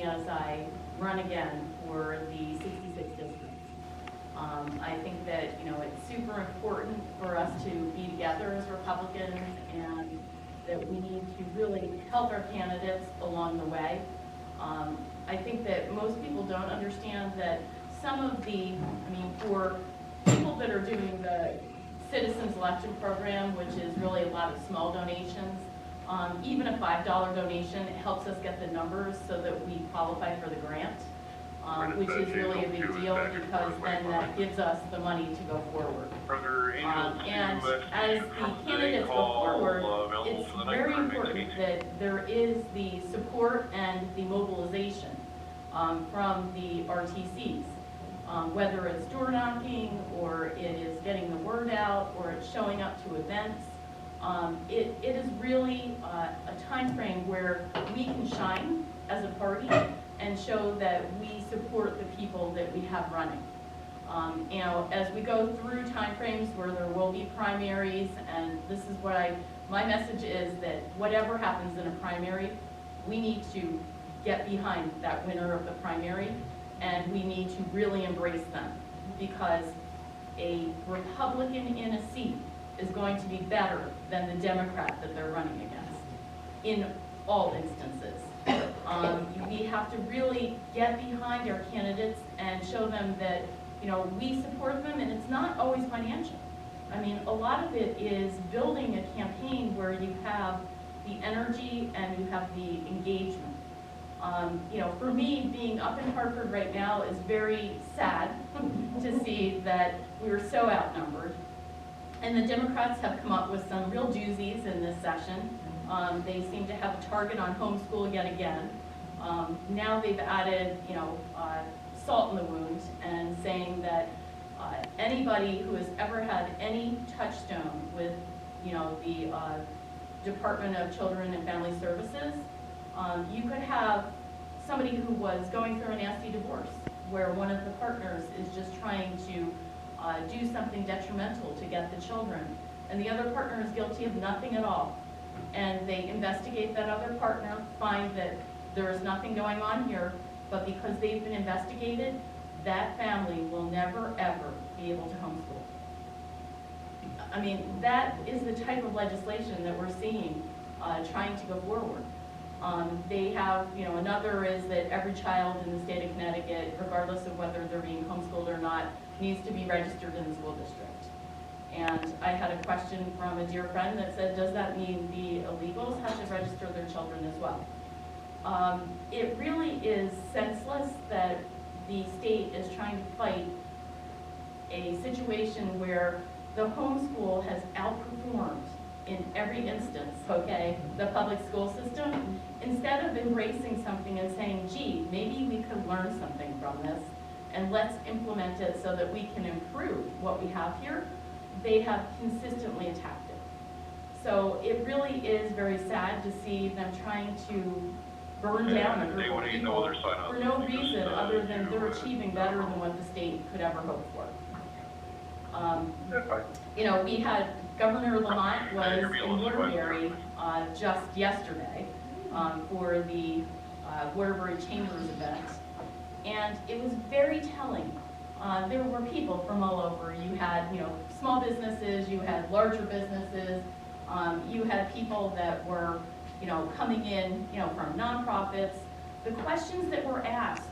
me as I run again for the 66 district. I think that, it's super important for us to be together as Republicans, and that we need to really help our candidates along the way. I think that most people don't understand that some of for people that are doing the Citizens Election Program, which is really a lot of small donations, even a $5 donation helps us get the numbers so that we qualify for the grant, which is really a big deal, because then that gives us the money to go forward. And as the candidates go forward, it's very important that there is the support and the mobilization from the RTCs. Whether it's door knocking, or it is getting the word out, or it's showing up to events. It is really a time frame where we can shine as a party and show that we support the people that we have running. As we go through time frames where there will be primaries, and this is what my message is, that whatever happens in a primary, we need to get behind that winner of the primary, and we need to really embrace them, because a Republican in a seat is going to be better than the Democrat that they're running against in all instances. We have to really get behind our candidates and show them that we support them, and it's not always financial. A lot of it is building a campaign where you have the energy and you have the engagement. For me, being up in Hartford right now is very sad to see that we were so outnumbered. And the Democrats have come up with some real doozies in this session. They seem to have a target on homeschool yet again. Now they've added, salt in the wound, and saying that anybody who has ever had any touchstone with, the Department of Children and Family Services, you could have somebody who was going through a nasty divorce, where one of the partners is just trying to do something detrimental to get the children, and the other partner is guilty of nothing at all. And they investigate that other partner, find that there is nothing going on here, but because they've been investigated, that family will never, ever be able to homeschool. That is the type of legislation that we're seeing trying to go forward. They have, another is that every child in the state of Connecticut, regardless of whether they're being homeschooled or not, needs to be registered in the school district. And I had a question from a dear friend that said, does that mean the illegals have to register their children as well? It really is senseless that the state is trying to fight a situation where the homeschool has outperformed in every instance, the public school system. Instead of embracing something and saying, gee, maybe we could learn something from this, and let's implement it so that we can improve what we have here, they have consistently attacked it. So it really is very sad to see them trying to burn down a group of people for no reason other than they're achieving better than what the state could ever hope for. We had Governor Lamont was in Woodbury just yesterday for the Woodbury Chambers event, and it was very telling. There were people from all over. You had, small businesses, you had larger businesses, you had people that were, coming in, from nonprofits. The questions that were asked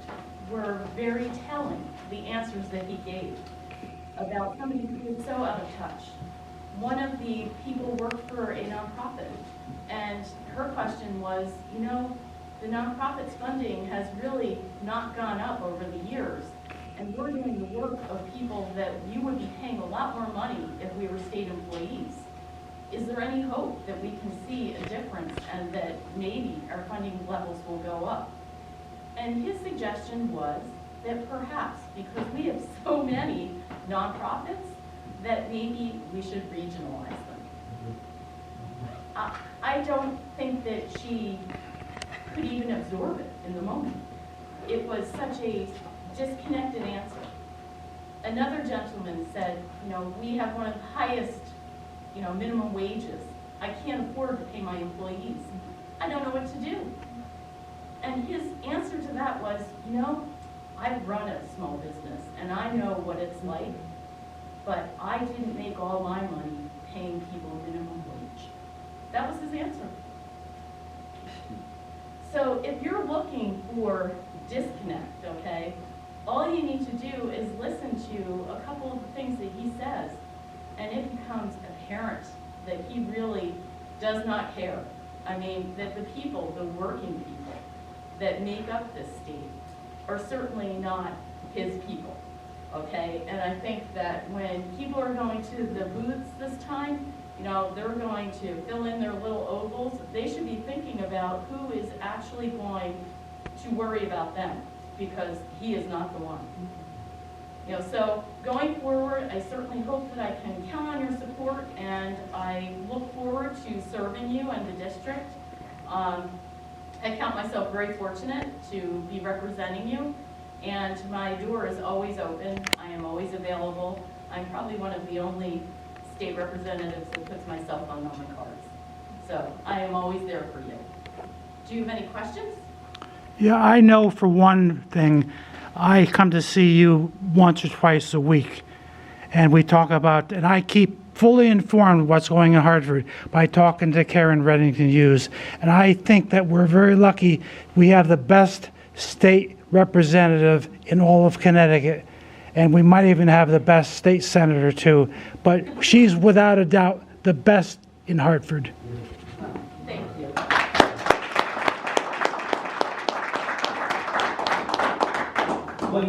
were very telling, the answers that he gave about somebody who was so out of touch. One of the people worked for a nonprofit, and her question was, the nonprofit's funding has really not gone up over the years, and we're doing the work of people that you would be paying a lot more money if we were state employees. Is there any hope that we can see a difference and that maybe our funding levels will go up? And his suggestion was that perhaps, because we have so many nonprofits, that maybe we should regionalize them. I don't think that she could even absorb it in the moment. It was such a disconnected answer. Another gentleman said, we have one of the highest, minimum wages. I can't afford to pay my employees. I don't know what to do. And his answer to that was, you know, I run a small business and I know what it's like, but I didn't make all my money paying people minimum wage. That was his answer. So if you're looking for disconnect, okay, all you need to do is listen to a couple of the things that he says, and it becomes apparent that he really does not care. I mean, that the people, the working people that make up this state are certainly not his people, okay? And I think that when people are going to the booths this time, you know, they're going to fill in their little ovals. They should be thinking about who is actually going to worry about them, because he is not the one. You know, so going forward, I certainly hope that I can count on your support, and I look forward to serving you and the district. I count myself very fortunate to be representing you, and my door is always open. I am always available. I'm probably one of the only state representatives that puts my cell phone on the cards. So I am always there for you. Do you have any questions? Yeah, I know for one thing, I come to see you once or twice a week, and we talk about, and I keep fully informed what's going on in Hartford by talking to Karen Reddington Hughes, and I think that we're very lucky we have the best state representative in all of Connecticut, and we might even have the best state senator too, but she's without a doubt the best in Hartford.